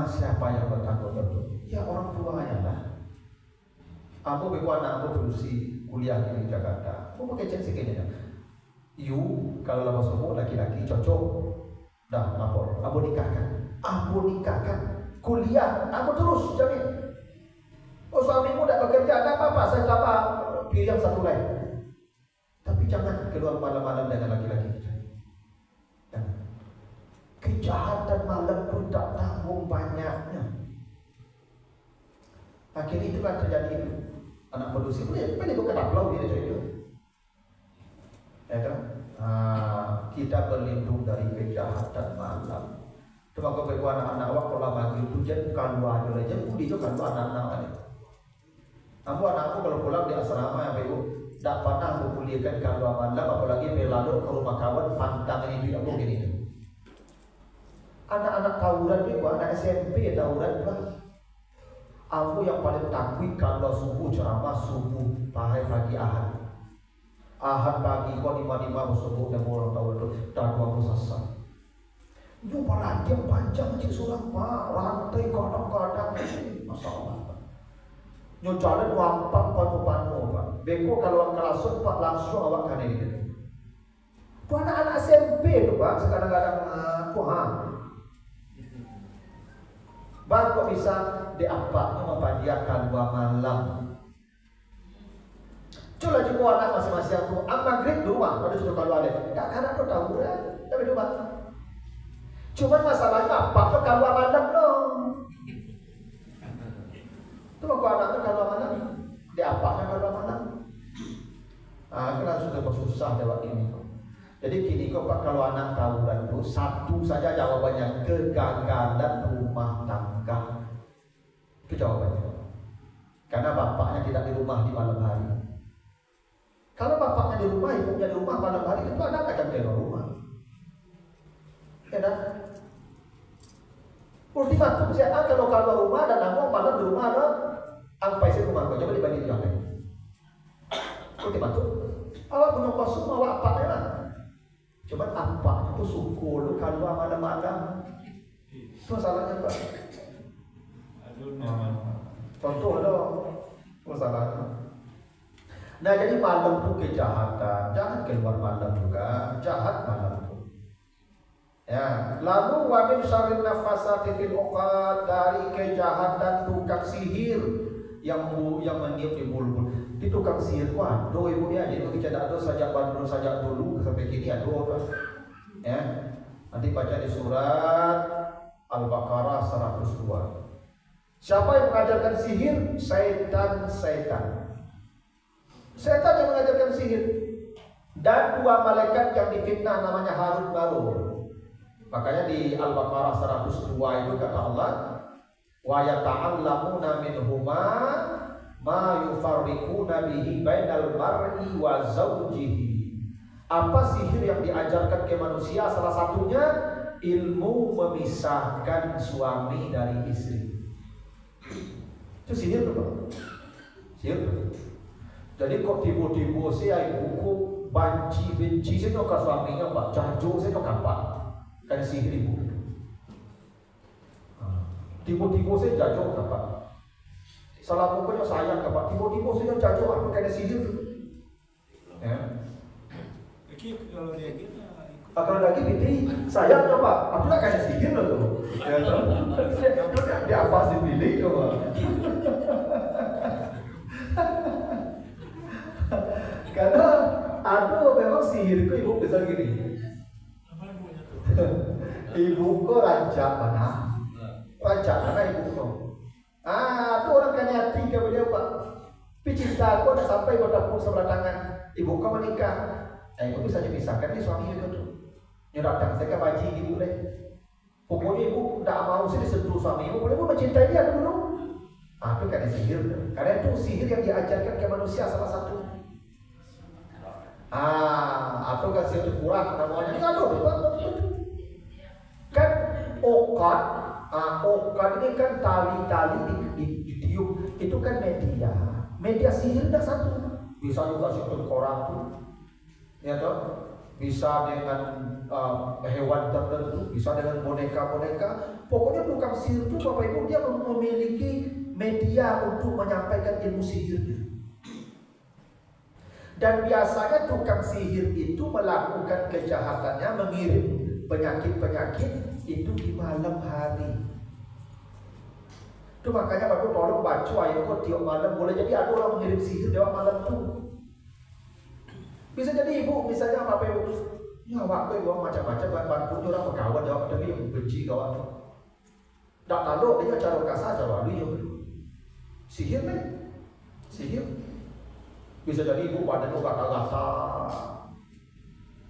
Siapa yang bertanggung jawab? Ya orang tuanya lah. Aku beku anak aku berusi kuliah di Jakarta. Aku pakai cek kayaknya. Kalau lama semua laki-laki cocok. Dah lapor. Aku nikahkan. Kuliah. Aku terus jamin. Suamimu tidak bekerja, tidak apa-apa. Saya dapat pilih yang satu lain. Tapi jangan keluar malam-malam dengan laki-laki. Kejahatan malam pun tak tanggung banyaknya. Akhirnya itulah terjadi anak produksi. Boleh bukan upload dia itu. Ya kan? Kita berlindung dari kejahatan malam. Cuma kau bagi anak-anak awak kalau bagi hujan kalau ada aja, budi itu kalau anak-anak ada. Aku anakku kalau pulang di asrama yang baik, tak pernah aku kuliahkan kalau malam, apalagi berlalu ke rumah kawan pantang ini aku gini. Anak-anak tawuran juga, anak SMP tawuran juga. Aku yang paling takut kalau subuh ceramah subuh pagi Ahad. Ahad pagi kau lima subuh dan orang tawuran itu dan aku sasar. Itu perhatian panjang cik surang pak, rantai kadang-kadang masalah. Nyo jalan wampak panu-panu pak. Beko kalau kelasut pak langsung awak kan ini. Itu anak-anak SMP tu pak, kadang-kadang Bang kok bisa diapaknya mempandiakan dua malam. Coba juga anak masing-masing aku, maghrib di rumah, pada sudah kalau ada. Tak anak tu tahu kan, tapi di rumah. Cuma masalahnya apa? Kalau malam dong. Tu aku anak tu kalau malam, diapaknya kalau malam. Kita sudah bersusah jawab ini. Jadi kini kok Pak kalau anak tawuran itu satu saja jawabannya, kegagalan rumah tangga. Itu jawabannya. Karena bapaknya tidak di rumah di malam hari. Kalau bapaknya di rumah, ibunya di rumah malam hari, itu anak akan keluar rumah. Ya dah. Ultimatum siapa kalau keluar rumah dan kamu malam di rumah ada angpai si rumah kau coba dibanding yang lain. Ultimatum. Awak punya kosong awak apa lah. Cuma apa itu suku lu kalau malam-malam itu masalahnya Pak. Contoh dong masalahnya. Nah jadi malam itu kejahatan, jangan keluar malam juga, jahat malam itu. Ya, lalu wa min syarrin nafasati fil uqad, dari kejahatan tukang sihir yang meniup di bulbul. Di tukang sihir waduh ibu ya, jadi kita ada sajak bandul sajak dulu sampai kini aduh ya. Nanti baca di surat Al-Baqarah 102. Siapa yang mengajarkan sihir? Setan yang mengajarkan sihir. Dan dua malaikat yang difitnah namanya Harut Marut. Makanya di Al-Baqarah 102 itu kata Allah, wa yata'allamuna minhuma ma yufarriquna bihi bainal mar'i wa zawjihi. Apa sihir yang diajarkan ke manusia? Salah satunya ilmu memisahkan suami dari istri. Itu sihir tuh. Sihir. Jadi kok tiba-tiba saya buku benci saya ke suaminya Pak, jajo saya ke apa? Kan sihir ibu. Tiba-tiba saya jajo ke Pak. Salah pokoknya sayang ke Pak. Tiba-tiba saya jajo apa kena sihir tu. Ya. Kalau dia gitu. Kalau lagi binti sayang ke Pak. Aku nak kena sihir lah tu. Ya tu. Dia apa sih pilih tu Pak. Karena aduh memang sihirku ibu besar gini. Ibuku rancak mana? Rancak mana ibuku? Itu orang kan hati ke beliau Pak. Tapi cinta aku dah sampai pada pun sebelah tangan. Ibu kau menikah. Ibu bisa dipisahkan ni suami itu tu. Yang datang saya ke baji gitu deh. Pokoknya ibu tak mau saya disentuh suami ibu. Boleh ibu mencintai dia dulu. Itu kan sihir. Karena itu sihir yang diajarkan ke manusia salah satu. Atau kan sihir kurang namanya. Kan okat. Okat ini kan tali-tali ditiup. Itu kan media sihir dah satu. Bisa juga sihir koran tu. Ya toh. bisa dengan hewan tertentu, bisa dengan boneka-boneka. Pokoknya tukang sihir itu Bapak Ibu dia memiliki media untuk menyampaikan ilmu sihirnya. Dan biasanya tukang sihir itu melakukan kejahatannya, mengirim penyakit-penyakit itu di malam hari. Itu makanya Bapak tolong baca ayat tiap malam. Boleh jadi ada orang mengirim sihir lewat malam tuh. Bisa jadi ibu, misalnya Bapak Ibu, ya waktu ibu macam-macam bantu orang berkawan jawab tapi yang benci kawan. Tak tahu dia cara kasar cara lalu yang sihir nih, sihir. Bisa jadi ibu badan lu gata-gata,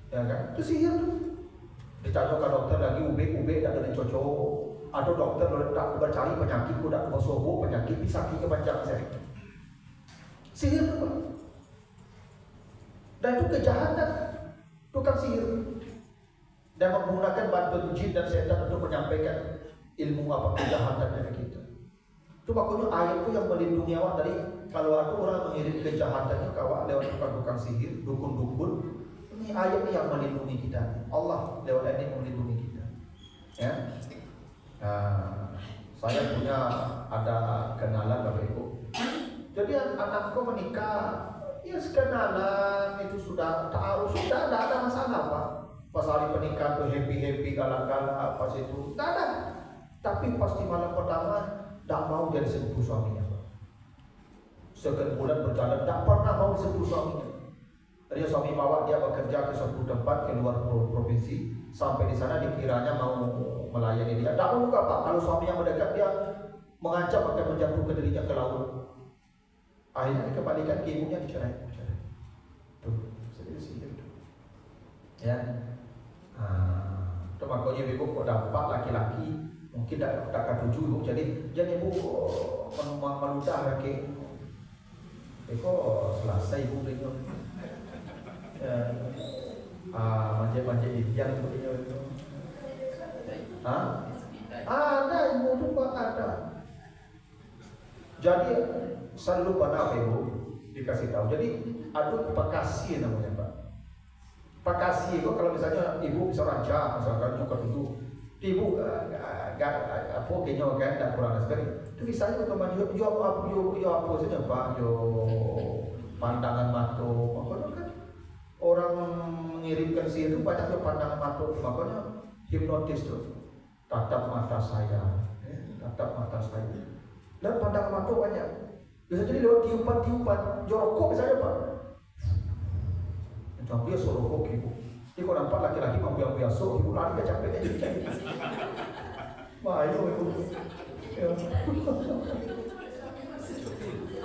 ya kan? Itu sihir tuh. Ditanya ke dokter lagi ube tak ada cocok. Atau dokter tak mencari penyakit tak sobo penyakit bisa kita macam saya. Sihir tuh. Dan itu kejahatan tukang sihir dan menggunakan bantuan jin dan setan untuk menyampaikan ilmu apa kejahatan dari kita. Itu makanya ayat itu yang melindungi awak dari kalau ada orang mengirim kejahatannya ke awak lewat tukang sihir, dukun-dukun. Ini ayat yang melindungi kita. Allah lewat ini melindungi kita. Ya. Nah, saya punya ada kenalan Bapak Ibu. Jadi anakku menikah. Ya sekenalan itu sudah tahu, sudah tidak ada masalah Pak. Pas hari pernikahan tuh happy galak-galak apa situ, tidak ada. Tapi pas di malam pertama tidak mau jadi sentuh suaminya Pak. Sekian bulan berjalan tidak pernah mau sentuh suaminya. Dia suami bawa dia bekerja ke suatu tempat ke luar provinsi, sampai di sana dikiranya mau melayani dia. Tidak mau juga Pak. Kalau suaminya mendekat dia mengancam akan menjatuhkan dirinya ke laut. Akhirnya dikembalikan ke ibunya dicerai. Tuh, serius sihir tuh. Ya. Itu makanya ibu kok dapat laki-laki mungkin tak ketujuh ibu. Jadi ibu meludah laki. Eko selesai ibu beliau. Manja-manja Indian beliau itu. Ada ibu tuh Pak ada. Jadi saya lupa apa ibu dikasih tahu. Jadi ada pakasi namanya Pak. Pakasi itu kalau misalnya ibu bisa rancang, misalkan juga tentu ibu apa kayaknya kan tak kurang sekali. Itu misalnya teman yo apa saja Pak, yo pandangan mata. Makanya kan orang mengirimkan sihir itu banyak yo pandangan mata. Makanya hipnotis tuh. Tatap mata saya, tatap mata saya. Dan pandangan mata banyak. Bisa jadi lewat tiupan-tiupan, jorokok misalnya Pak. Macam dia sorokok ibu. Dia kok nampak laki-laki mampu-mampu sok, ibu lari ke capeknya jadi cari. Wah itu ibu.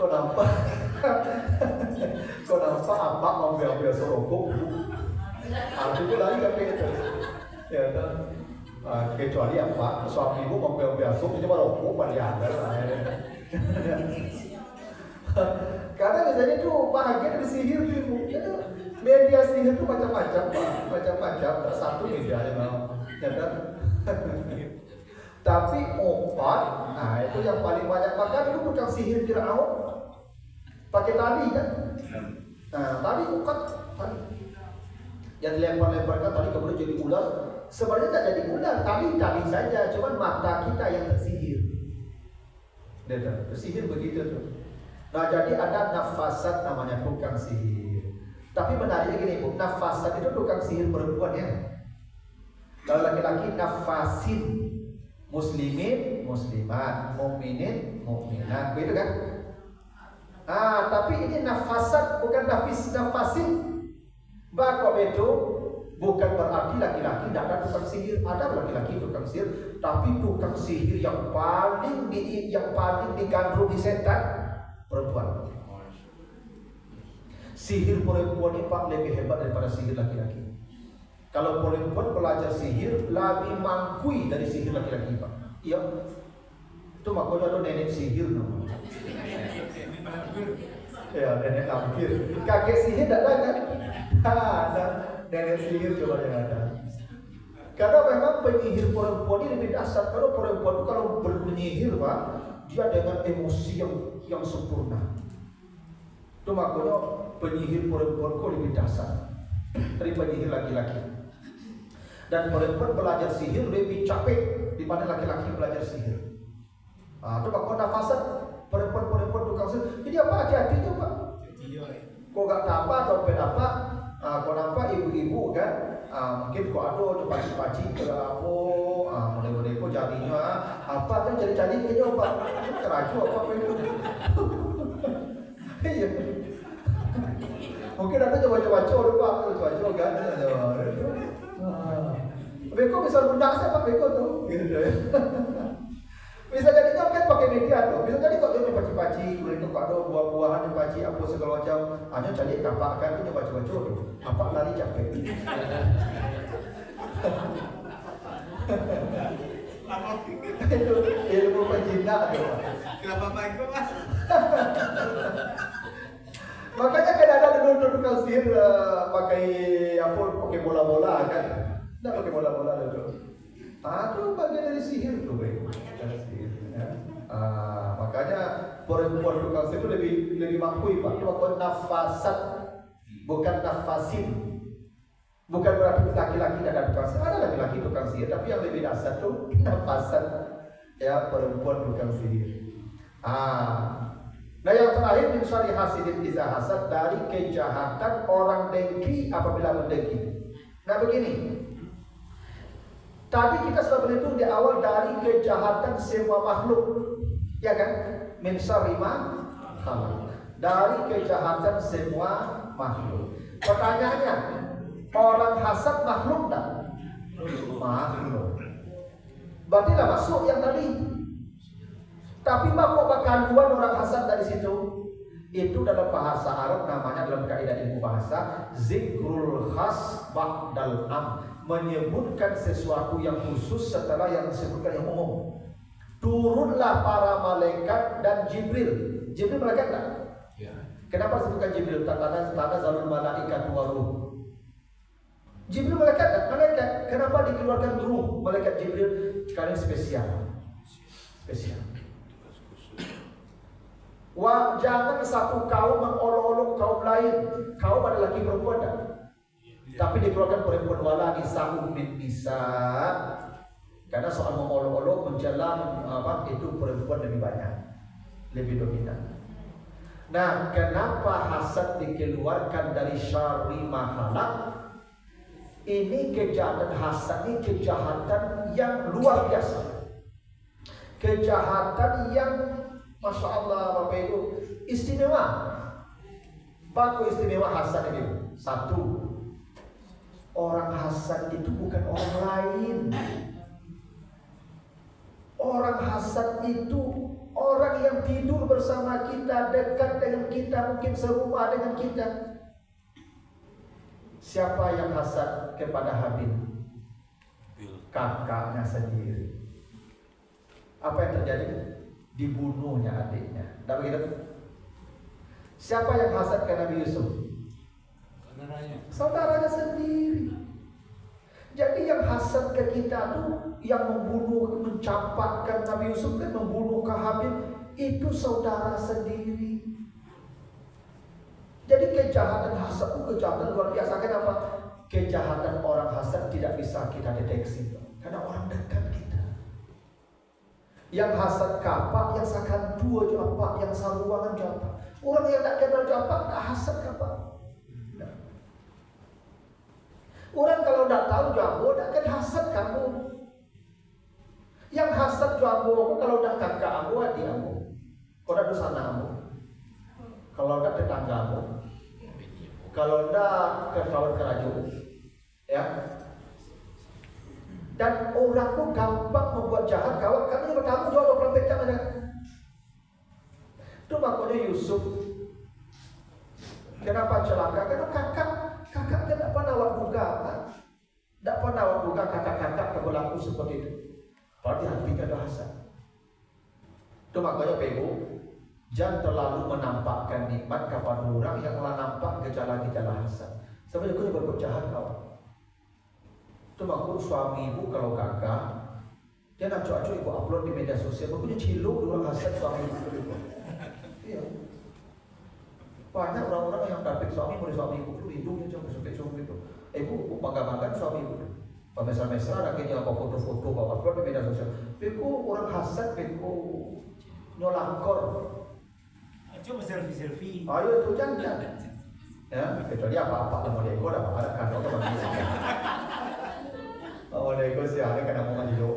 Kau nampak apa mampu-mampu sorokok ibu. Itu lari capeknya. Ya kan. Kecuali apa suami ibu mampu-mampu sok, itu baru rokok pada ada. Karena misalnya itu bahagia dari sihir itu media sihir itu macam-macam Pak, macam-macam, tak satu media ya kan. Tapi obat, nah itu yang paling banyak makan itu tukang sihir Firaun pakai tali kan. Nah tali bukan tali yang dilempar-lemparkan tali kemudian jadi ular. Sebenarnya tak jadi ular, tali saja, cuman mata kita yang tersihir. Tersihir begitu tuh. Nah jadi ada nafasat namanya tukang sihir. Tapi menariknya gini Bu, nafasat itu tukang sihir perempuan ya. Kalau laki-laki nafasin, muslimin, muslimat, mukminin, mukminat, begitu kan? Tapi ini nafasat bukan nafasin. Bakok itu bukan berarti laki-laki tidak ada tukang sihir. Ada laki-laki tukang sihir, tapi tukang sihir yang paling digandrungi setan perempuan. Sihir perempuan ini Pak lebih hebat daripada sihir laki-laki. Kalau perempuan belajar sihir lebih mangkui dari sihir laki-laki Pak. Iya. Itu makanya ada nenek sihir namanya. Ya nenek lampir. Kakek sihir tidak ada kan? Ada nenek sihir coba yang ada. Karena memang penyihir perempuan ini lebih dasar. Kalau perempuan itu kalau berpenyihir Pak, dia dengan emosi yang sempurna. Itu makanya penyihir perempuan kok lebih dasar. dari penyihir laki-laki. Dan perempuan belajar sihir lebih capek dibanding laki-laki belajar sihir. Coba kau nafasat perempuan tukang sihir. Jadi apa hati-hati coba. Kau gak apa dompet apa, kau nampak ibu-ibu kan, mungkin kau ada paci-paci ke apa, mulai-mulai kau jadinya apa kan cari-cari kayaknya apa, keraju apa itu. Iya. Mungkin ada coba-coba kan. Beko bisa undang siapa Beko tuh, gitu ya. Bisa jadi kan pakai media tuh. Bisa jadi kok dia paci-paci, kemudian kok ada buah-buahan yang paci apa segala macam. Hanya cari kapak kan dia baca-baca tuh. Apa lari capek. Itu ilmu penjinak tuh. Kenapa baik Pak? Makanya kan ada dulu tukang sihir pakai bola-bola kan. Enggak pakai bola-bola dulu. Itu bagian dari sihir tuh, makanya perempuan tukang sihir itu lebih makui Pak. Itu nafasat, bukan nafasin. Bukan berarti laki-laki tidak ada tukang sihir. Ada laki-laki tukang sihir, tapi yang lebih dasar tuh nafasat, ya perempuan tukang sihir. Nah yang terakhir min syarri hasidin iza hasad, dari kejahatan orang dengki apabila mendengki. Nah begini. Tadi kita sudah berhitung di awal dari kejahatan semua makhluk, ya kan? Min syarri ma khalaq. Dari kejahatan semua makhluk. Pertanyaannya, orang hasad makhluk tak? Makhluk. Berarti lah masuk yang tadi. Tapi kok kandungan orang hasad dari situ? Itu dalam bahasa Arab namanya dalam kaidah ilmu bahasa zikrul khas ba'dal am, menyebutkan sesuatu yang khusus setelah yang disebutkan yang umum. Turunlah para malaikat dan Jibril. Jibril malaikat tak? Ya. Kenapa disebutkan Jibril? Tanda zalul malaikat wa ruh. Jibril malaikat tak? Malaikat. Kenapa dikeluarkan ruh malaikat Jibril? Karena spesial. Jangan satu kaum mengolok-olok kaum lain. Kaum ada laki perempuan tak? Tapi dikeluarkan perempuan wala nisa'un min nisa'. Karena soal mengolok-olok mencela itu perempuan lebih banyak, lebih dominan. Nah, kenapa hasad dikeluarkan dari syarri ma khalaq? Ini kejahatan hasad, ini kejahatan yang luar biasa. Kejahatan yang Masya Allah Bapak Ibu istimewa. Baku istimewa hasad ini. Satu, orang hasad itu bukan orang lain. Orang hasad itu orang yang tidur bersama kita, dekat dengan kita, mungkin serumah dengan kita. Siapa yang hasad kepada Habil? Kakaknya sendiri. Apa yang terjadi? Dibunuhnya adiknya. Tak begitu? Siapa yang hasad ke Nabi Yusuf? Saudaranya sendiri. Jadi yang hasad ke kita tuh, yang membunuh, mencampakkan Nabi Yusuf dan membunuh ke Habil, itu saudara sendiri. Jadi kejahatan hasad itu kejahatan luar biasa. Kenapa? Kejahatan orang hasad tidak bisa kita deteksi, karena orang dekat kita. Yang hasad kapak, yang sakan dua japak, yang saluangan japak. Orang yang tak kenal japak, tak hasad kapak. Orang kalau tak tahu jambu, tak akan hasad kamu. Yang hasad jambu, kalau tak kakak kamu, adik kamu. Kalau tak dosa kamu. Kalau tak tetanggamu. Kalau tak ke kawan kerajaan. Ya. Dan orang pun gampang membuat jahat kawan, karena kamu jual praktek mana? Itu makanya Yusuf. Kenapa celaka? Karena kakak tidak pernah awak buka, tidak pernah awak buka kakak berlaku seperti itu. Berarti hatinya ada hasad. Itu makanya Ibu, jangan terlalu menampakkan nikmat kepada orang yang telah nampak gejala-gejala hasad. Sampai dia berbuat jahat kawan. Itu makanya suami ibu kalau kakak, dia nak cuak-cuak ibu upload di media sosial, makanya ciluk orang hasad suami ibu. Iya. Banyak orang-orang yang dapat suami boleh suami ibu itu hidungnya cuma sempit-sempit itu. Ibu bangga-bangga suami ibu. Mesra-mesra akhirnya apa foto-foto bawa upload di media sosial. Beku orang hasad, beku nyolangkor. Cuma selfie. Ayo itu jangan. Ya, kecuali apa-apa sama Lego dah ada kan orang bagi. Oh Lego sih ada kan mau mandi lo.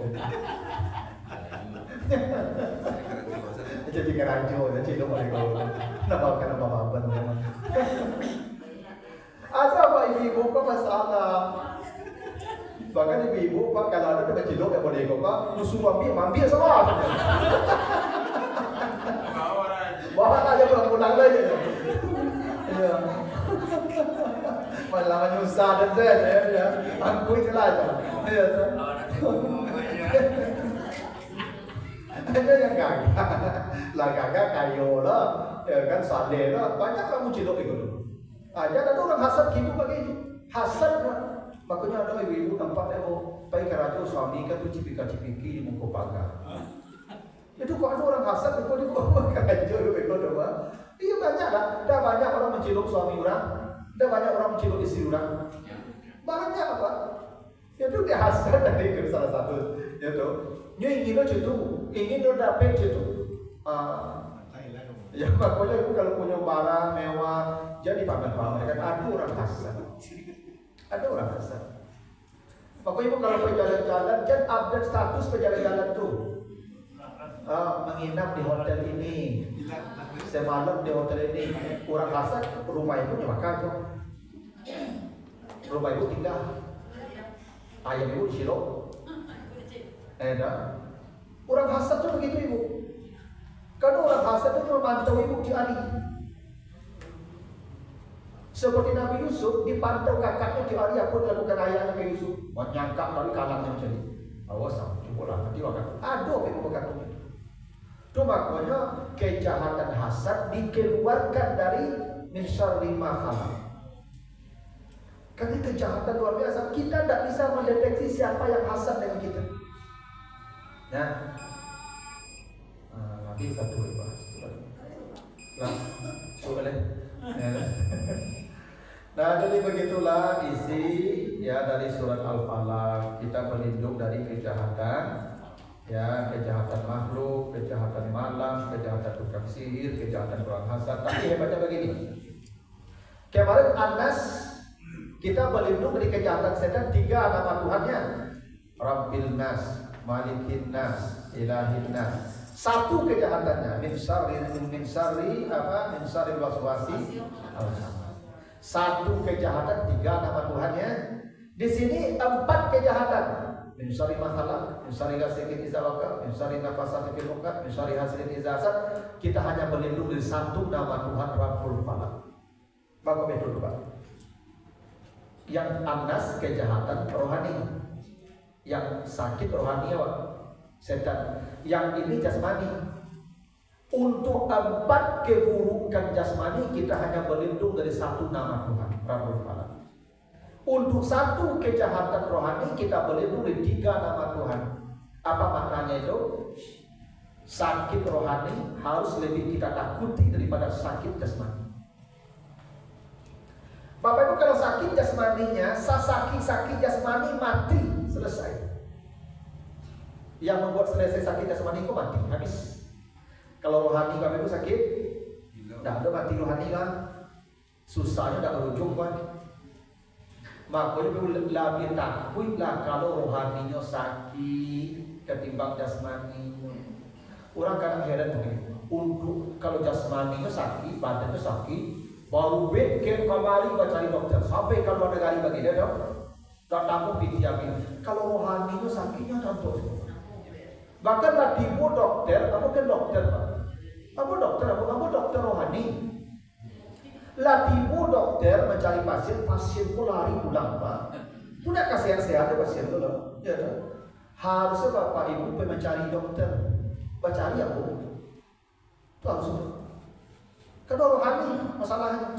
Jadi kerajo, jadi lo Lego. Nama apa memang. Asal pak ibu kok masalah. Bahkan ibu-ibu pak kalau ada tempat cilok yang boleh kok pak musuh ambil semua. Bawa aja pulang aja. Iya. Malah nyusah dan saya ya. Aku itu aja. Iya. Ada yang gagah. Lah gagah kayo lah. Ya kan sade lah. Banyak kamu cilok itu. Ada orang hasad gitu begini. Hasad makanya ada ibu-ibu tempat yang mau pergi ke raja suami kan tuh cipika-cipiki di muka pagar. Itu kok ada orang hasad itu di bawah ke raja itu doang. Iya banyak lah. Dah banyak orang menciluk suami orang. Dah banyak orang menciluk istri orang. Banyak apa? Itu dia hasad dari itu salah satu. Itu. Nyu ingin lo itu, ingin lo dapat itu. Ya pokoknya itu kalau punya barang mewah jadi pamer-pamer kan ada orang hasad. Ada orang hasad. Pokoknya ibu kalau pergi jalan-jalan, jangan update status perjalanan tuh. Menginap di hotel ini, semalam di hotel ini. Orang hasad, rumah ibu nyewa kacau. Rumah ibu tinggal. Ayam ibu di Silo. Orang hasad tuh begitu ibu. Karena orang hasad itu cuma mantau ibu di hari. Seperti Nabi Yusuf dipantau kakaknya di hari apa dilakukan ayahnya ke Yusuf. Menyangka dari kalangnya jadi. Awas coba nanti akan aduh ibu berkatnya. Itu makanya kejahatan hasad dikeluarkan dari min syarri ma khalaq. Karena kejahatan luar biasa, kita tidak bisa mendeteksi siapa yang hasad dengan kita. Nah, nanti satu bahas. Nah, boleh. Nah, jadi begitulah isi ya dari surat Al-Falaq. Kita berlindung dari kejahatan, ya kejahatan makhluk, kejahatan malam, kejahatan tukang sihir, kejahatan orang hasad. Tapi hebatnya begini. Kemarin Anas kita berlindung dari kejahatan setan 3 nama Tuhannya. Rabbil Nas, Malikin Nas, Ilahin Nas. 1 kejahatannya min syarri waswasi al-khannas. 1 kejahatan 3 nama Tuhannya. Di sini 4 kejahatan. Min syarri ma khalaq, min syarri ghasiqin idza waqab, min syarri nafasatin fil 'uqad, min syarri hasidin idza hasad. Kita hanya berlindung dari 1 nama Tuhan Rabbul Falaq. Bapak betul Pak. Yang Anas kejahatan rohani. Yang sakit rohani ya Pak. Setan. Yang ini jasmani. Untuk 4 keburukan jasmani kita hanya berlindung dari 1 nama Tuhan Rabbul Falaq. Untuk 1 kejahatan rohani kita berlindung dari 3 nama Tuhan. Apa maknanya itu? Sakit rohani harus lebih kita takuti daripada sakit jasmani. Bapak Ibu kalau sakit jasmaninya, sakit jasmani mati selesai. Yang membuat selesai sakit jasmani itu mati habis. Kalau rohani Bapak Ibu sakit, dah ada mati rohani kan, susahnya dah berujung kan. Makanya lebih takutlah kalau rohaninya sakit ketimbang jasmaninya. Orang kadang heran begini. Untuk kalau jasmaninya sakit, badannya sakit, baru beken kembali cari dokter. Sampai kalau ada gari bagi dia dok, datang ke PTAB. Kalau rohaninya sakitnya contoh. Bahkan latimu dokter, kamu kan dokter Pak. Kamu dokter rohani. Latimu dokter mencari pasienku lari pulang Pak. Punya kasihan sehat pasien itu loh. Ya, harusnya Bapak Ibu mencari dokter. Cari aku. Itu harusnya. Karena rohani masalahnya.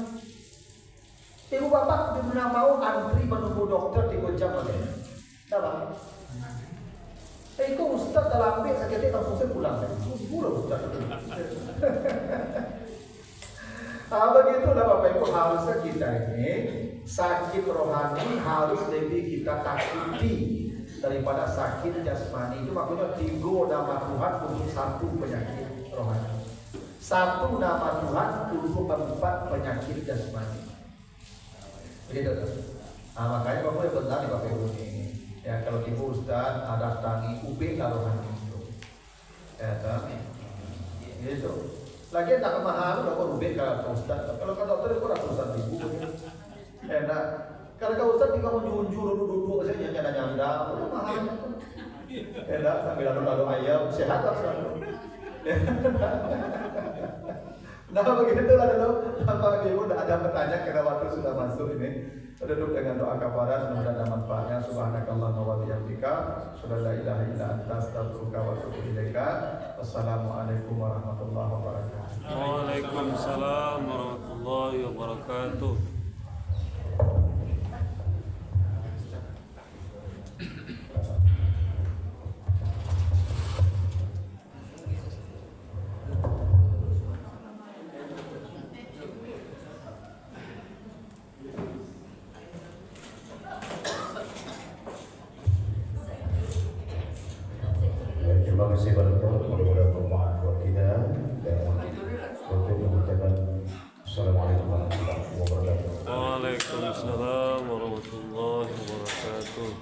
Ibu bapak tidak mau antri menunggu dokter di jam aja. Tidak. Itu Ustaz dalam ambil sakitnya langsung saya pulang. Pulang Ustaz. Nah begitulah Bapak Ibu, harusnya kita ini sakit rohani harus lebih kita takuti daripada sakit jasmani. Itu makanya 3 nama Tuhan untuk 1 penyakit rohani, 1 nama Tuhan untuk 4 penyakit jasmani. Begitu kan? Nah makanya Bapak Ibu benar nih Bapak Ibu ini. Ya kalau Ibu Ustaz ada tangi UB rohani itu. Ya kan? Gitu. Lagi tak kemahalan udah rubik kalau Ustaz. Kalau kata dokter itu rasa Ustaz ribu. Enak. Kalau kau Ustaz tinggal menjunjur duduk saja nyanda-nyanda, itu mahal. Enak sambil lalu ayam sehat lah selalu. Nah begitulah dulu. Bapak Ibu ada pertanyaan karena waktu sudah masuk ini. Duduk dengan doa kafarat, semoga ada manfaatnya. Subhanakallahumma wa bihamdika, asyhadu an la ilaha illa anta, astaghfiruka wa atubu ilaika. Wassalamualaikum warahmatullahi wabarakatuh. Waalaikumsalam warahmatullahi wabarakatuh. Terima kasih banyak mudah-mudahan bermanfaat buat kita dan untuk mengucapkan Assalamualaikum warahmatullahi wabarakatuh. Waalaikumsalam warahmatullahi wabarakatuh.